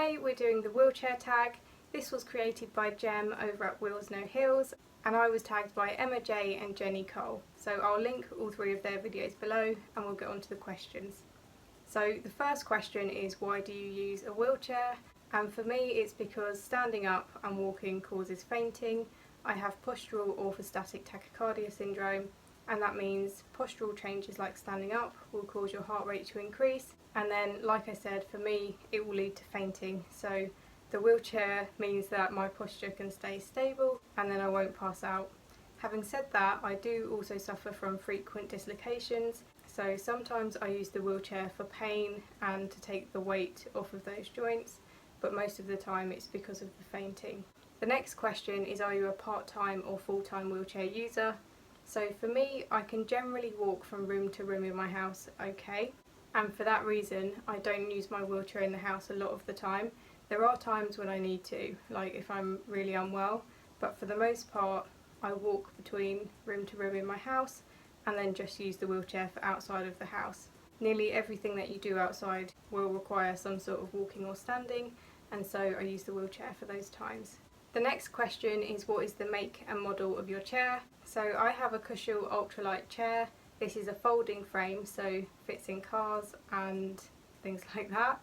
Today we're doing the wheelchair tag. This was created by Jem over at Wheels No Heels, and I was tagged by Emma J and Jenny Cole. So I'll link all three of their videos below and we'll get on to the questions. So the first question is, why do you use a wheelchair? And for me it's because standing up and walking causes fainting. I have postural orthostatic tachycardia syndrome, and that means postural changes like standing up will cause your heart rate to increase, and then, like I said, for me it will lead to fainting. So the wheelchair means that my posture can stay stable and then I won't pass out. Having said that, I do also suffer from frequent dislocations, so sometimes I use the wheelchair for pain and to take the weight off of those joints, but most of the time it's because of the fainting. The next question is, are you a part-time or full-time wheelchair user? So for me, I can generally walk from room to room in my house okay, and for that reason I don't use my wheelchair in the house a lot of the time. There are times when I need to, like if I'm really unwell, but for the most part I walk between room to room in my house and then just use the wheelchair for outside of the house. Nearly everything that you do outside will require some sort of walking or standing, and so I use the wheelchair for those times. The next question is, what is the make and model of your chair? So I have a Postural ultralight chair. This is a folding frame, so fits in cars and things like that.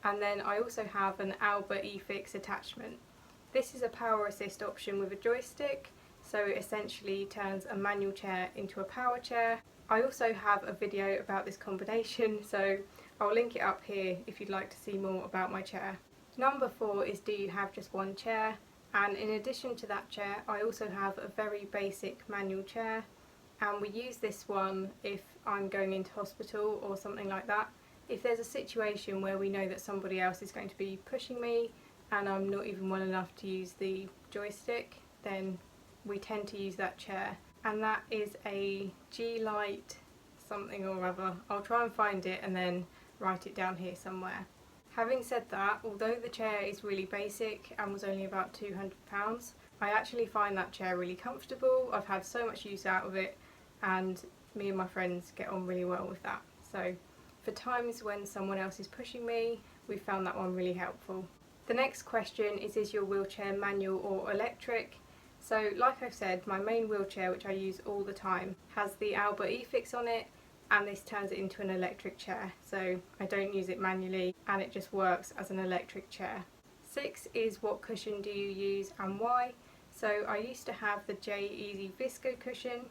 And then I also have an Albert eFix attachment. This is a power assist option with a joystick, so it essentially turns a manual chair into a power chair. I also have a video about this combination, so I'll link it up here if you'd like to see more about my chair. Number 4 is, do you have just one chair? And in addition to that chair, I also have a very basic manual chair, and we use this one if I'm going into hospital or something like that. If there's a situation where we know that somebody else is going to be pushing me and I'm not even well enough to use the joystick, then we tend to use that chair. And that is a G-Lite something or other. I'll try and find it and then write it down here somewhere. Having said that, although the chair is really basic and was only about £200, I actually find that chair really comfortable. I've had so much use out of it, and me and my friends get on really well with that. So for times when someone else is pushing me, we found that one really helpful. The next question is your wheelchair manual or electric? So like I've said, my main wheelchair, which I use all the time, has the Albert eFix on it, and this turns it into an electric chair, so I don't use it manually and it just works as an electric chair. 6 is, what cushion do you use and why? So I used to have the J-Easy Visco cushion.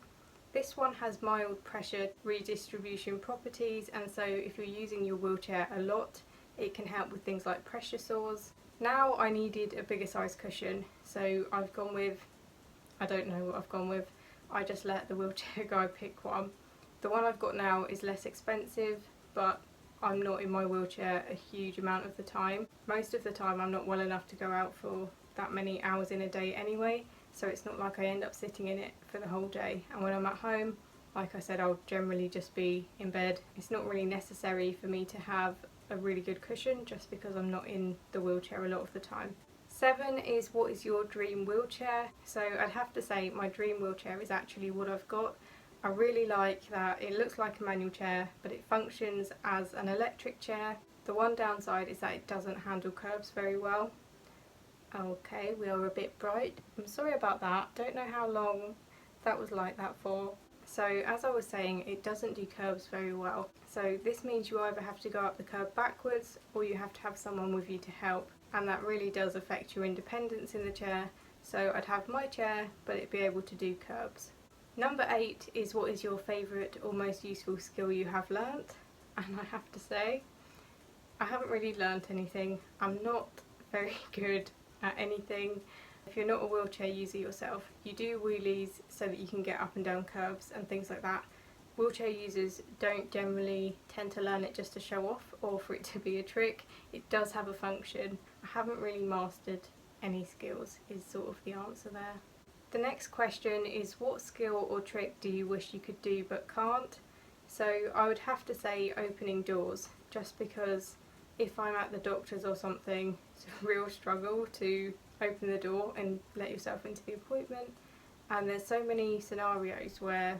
This one has mild pressure redistribution properties, and so if you're using your wheelchair a lot, it can help with things like pressure sores. Now I needed a bigger size cushion, so I've gone with, I don't know what I've gone with, I just let the wheelchair guy pick one. The one I've got now is less expensive, but I'm not in my wheelchair a huge amount of the time. Most of the time I'm not well enough to go out for that many hours in a day anyway, so it's not like I end up sitting in it for the whole day. And when I'm at home, like I said, I'll generally just be in bed. It's not really necessary for me to have a really good cushion just because I'm not in the wheelchair a lot of the time. 7 is, what is your dream wheelchair? So I'd have to say my dream wheelchair is actually what I've got. I really like that it looks like a manual chair, but it functions as an electric chair. The one downside is that it doesn't handle curbs very well. Okay, we are a bit bright. I'm sorry about that. Don't know how long that was like that for. So as I was saying, it doesn't do curbs very well. So this means you either have to go up the curb backwards or you have to have someone with you to help. And that really does affect your independence in the chair. So I'd have my chair, but it'd be able to do curbs. Number 8 is, what is your favourite or most useful skill you have learnt? And I have to say, I haven't really learnt anything. I'm not very good at anything. If you're not a wheelchair user yourself, you do wheelies so that you can get up and down curves and things like that. Wheelchair users don't generally tend to learn it just to show off or for it to be a trick. It does have a function. I haven't really mastered any skills is sort of the answer there. The next question is, what skill or trick do you wish you could do but can't? So I would have to say opening doors, just because if I'm at the doctor's or something, it's a real struggle to open the door and let yourself into the appointment. And there's so many scenarios where,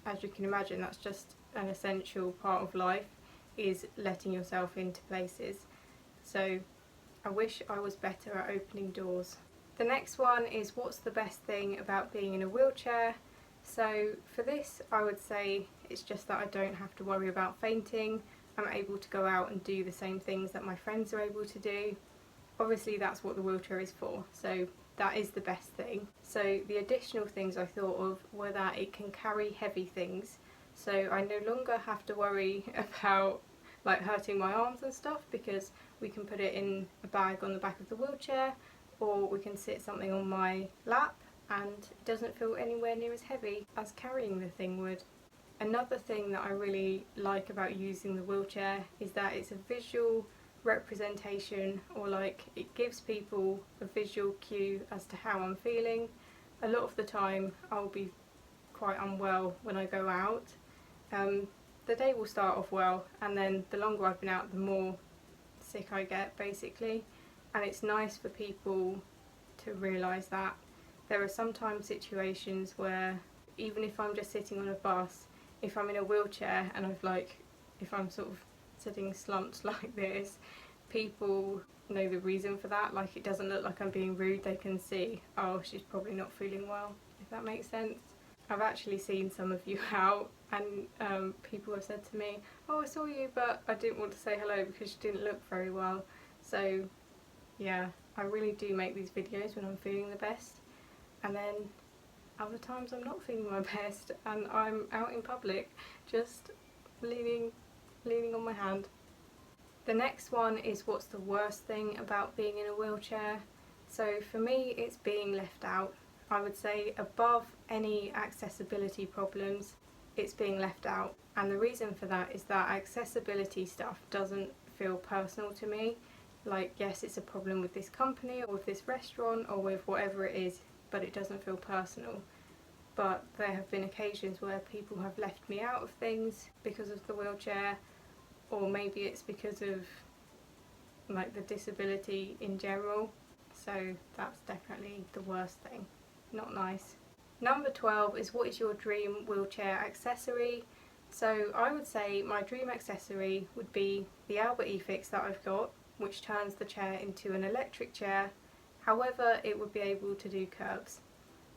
as you can imagine, that's just an essential part of life, is letting yourself into places. So I wish I was better at opening doors. The next one is what's the best thing about being in a wheelchair? So for this I would say it's just that I don't have to worry about fainting. I'm able to go out and do the same things that my friends are able to do. Obviously that's what the wheelchair is for, so that is the best thing. So the additional things I thought of were that it can carry heavy things, so I no longer have to worry about like hurting my arms and stuff, because we can put it in a bag on the back of the wheelchair, or we can sit something on my lap and it doesn't feel anywhere near as heavy as carrying the thing would. Another thing that I really like about using the wheelchair is that it's a visual representation, or like it gives people a visual cue as to how I'm feeling. A lot of the time I'll be quite unwell when I go out. The day will start off well, and then the longer I've been out the more sick I get basically, and it's nice for people to realise that. There are sometimes situations where even if I'm just sitting on a bus, if I'm in a wheelchair and if I'm sort of sitting slumped like this, people know the reason for that. Like, it doesn't look like I'm being rude, they can see, oh, she's probably not feeling well, if that makes sense. I've actually seen some of you out and people have said to me, oh, I saw you but I didn't want to say hello because you didn't look very well. So yeah, I really do make these videos when I'm feeling the best, and then other times I'm not feeling my best and I'm out in public just leaning on my hand. The next one is what's the worst thing about being in a wheelchair? So for me it's being left out. I would say above any accessibility problems, it's being left out. And the reason for that is that accessibility stuff doesn't feel personal to me. Like, yes, it's a problem with this company or with this restaurant or with whatever it is, but it doesn't feel personal. But there have been occasions where people have left me out of things because of the wheelchair, or maybe it's because of like the disability in general. So that's definitely the worst thing. Not nice. Number 12 is what is your dream wheelchair accessory? So I would say my dream accessory would be the Albert eFix that I've got, which turns the chair into an electric chair. However, it would be able to do curbs.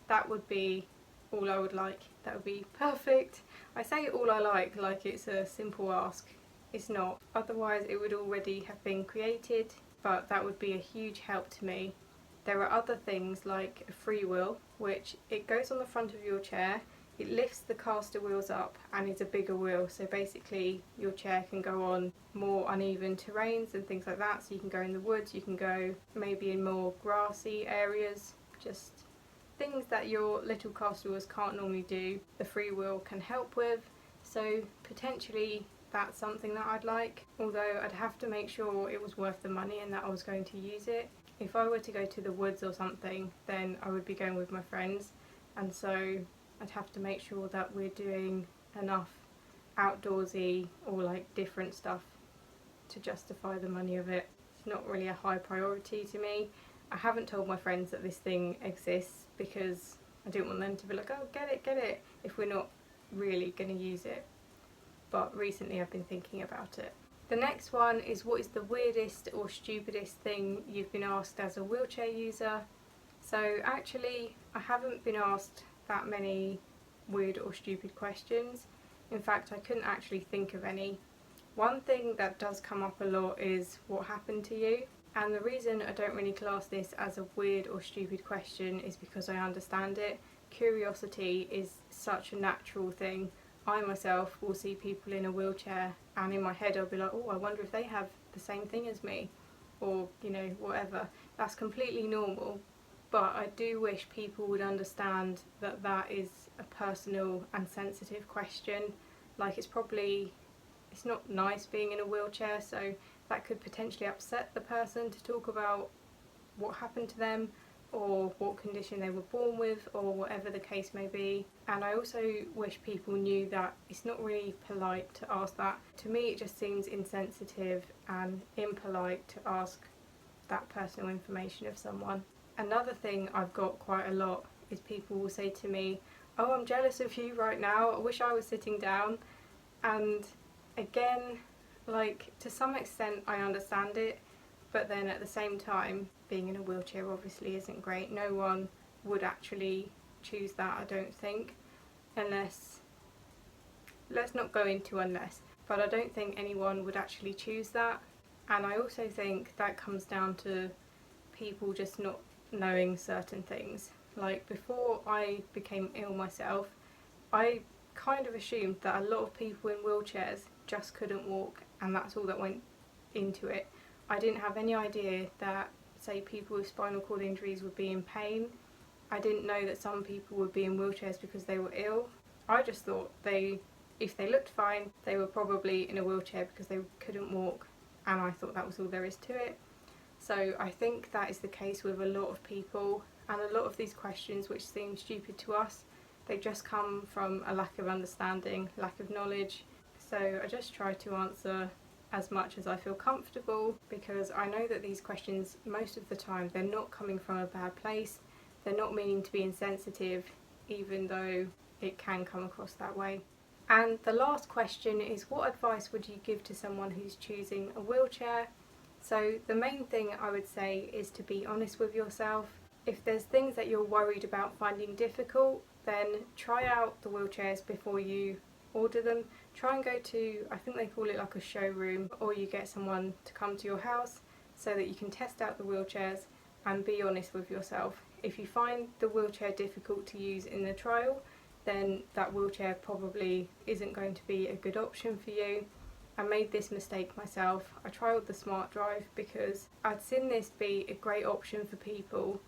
That would be all I would like. That would be perfect. I say all I like it's a simple ask. It's not. Otherwise it would already have been created, but that would be a huge help to me. There are other things like a free wheel, which it goes on the front of your chair, it lifts the caster wheels up and is a bigger wheel, so basically your chair can go on more uneven terrains and things like that, so you can go in the woods, you can go maybe in more grassy areas, just things that your little caster wheels can't normally do, the free wheel can help with. So potentially that's something that I'd like, although I'd have to make sure it was worth the money and that I was going to use it. If I were to go to the woods or something, then I would be going with my friends, and so I'd have to make sure that we're doing enough outdoorsy or like different stuff to justify the money of it. It's not really a high priority to me. I haven't told my friends that this thing exists because I didn't want them to be like, oh, get it, if we're not really going to use it. But recently I've been thinking about it. The next one is what is the weirdest or stupidest thing you've been asked as a wheelchair user? So actually I haven't been asked that many weird or stupid questions. In fact, I couldn't actually think of any. One thing that does come up a lot is what happened to you? And the reason I don't really class this as a weird or stupid question is because I understand it. Curiosity is such a natural thing. I myself will see people in a wheelchair and in my head I'll be like, oh, I wonder if they have the same thing as me, or you know, whatever. That's completely normal, but I do wish people would understand that that is a personal and sensitive question. Like, it's not nice being in a wheelchair, so that could potentially upset the person to talk about what happened to them or what condition they were born with or whatever the case may be. And I also wish people knew that it's not really polite to ask that. To me it just seems insensitive and impolite to ask that personal information of someone. Another thing I've got quite a lot is people will say to me, oh, I'm jealous of you right now, I wish I was sitting down. And again, like, to some extent I understand it. But then at the same time, being in a wheelchair obviously isn't great. No one would actually choose that, I don't think, unless, let's not go into unless, but I don't think anyone would actually choose that. And I also think that comes down to people just not knowing certain things. Like, before I became ill myself, I kind of assumed that a lot of people in wheelchairs just couldn't walk, and that's all that went into it. I didn't have any idea that, say, people with spinal cord injuries would be in pain. I didn't know that some people would be in wheelchairs because they were ill. I just thought if they looked fine, they were probably in a wheelchair because they couldn't walk, and I thought that was all there is to it. So I think that is the case with a lot of people, and a lot of these questions which seem stupid to us, they just come from a lack of understanding, lack of knowledge. So I just try to answer as much as I feel comfortable, because I know that these questions, most of the time, they're not coming from a bad place. They're not meaning to be insensitive, even though it can come across that way. And the last question is, what advice would you give to someone who's choosing a wheelchair? So the main thing I would say is to be honest with yourself. If there's things that you're worried about finding difficult, then try out the wheelchairs before you order them. Try and go to, I think they call it like a showroom, or you get someone to come to your house so that you can test out the wheelchairs and be honest with yourself. If you find the wheelchair difficult to use in the trial, then that wheelchair probably isn't going to be a good option for you. I made this mistake myself. I trialled the Smart Drive because I'd seen this be a great option for people,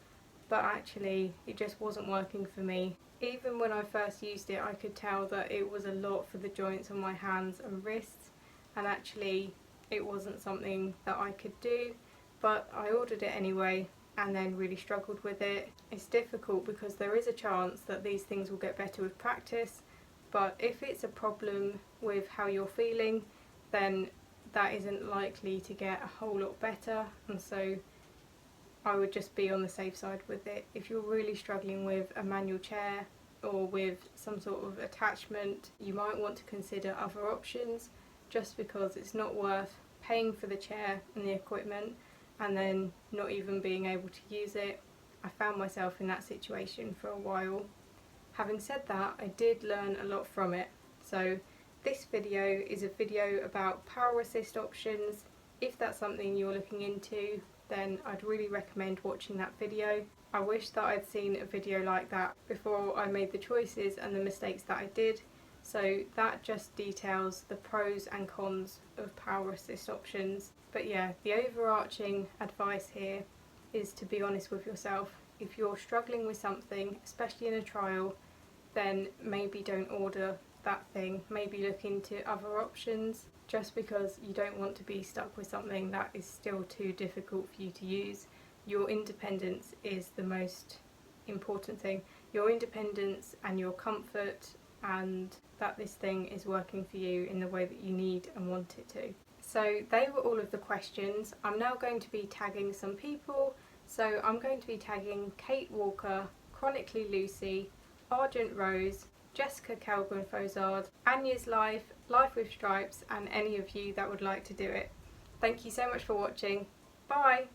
but actually it just wasn't working for me. Even when I first used it, I could tell that it was a lot for the joints on my hands and wrists, and actually it wasn't something that I could do, but I ordered it anyway and then really struggled with it. It's difficult because there is a chance that these things will get better with practice, but if it's a problem with how you're feeling, then that isn't likely to get a whole lot better, and so I would just be on the safe side with it. If you're really struggling with a manual chair or with some sort of attachment, you might want to consider other options, just because it's not worth paying for the chair and the equipment and then not even being able to use it. I found myself in that situation for a while. Having said that, I did learn a lot from it. So this video is a video about power assist options. If that's something you're looking into, then I'd really recommend watching that video. I wish that I'd seen a video like that before I made the choices and the mistakes that I did. So that just details the pros and cons of power assist options. But yeah, the overarching advice here is to be honest with yourself. If you're struggling with something, especially in a trial, then maybe don't order that thing. Maybe look into other options, just because you don't want to be stuck with something that is still too difficult for you to use. Your independence is the most important thing. Your independence and your comfort, and that this thing is working for you in the way that you need and want it to. So they were all of the questions. I'm now going to be tagging some people. So I'm going to be tagging Kate Walker, Chronically Lucy, Argent Rose, Jessica Kelvin Fozard, Anya's Life, Life with Stripes, and any of you that would like to do it. Thank you so much for watching. Bye!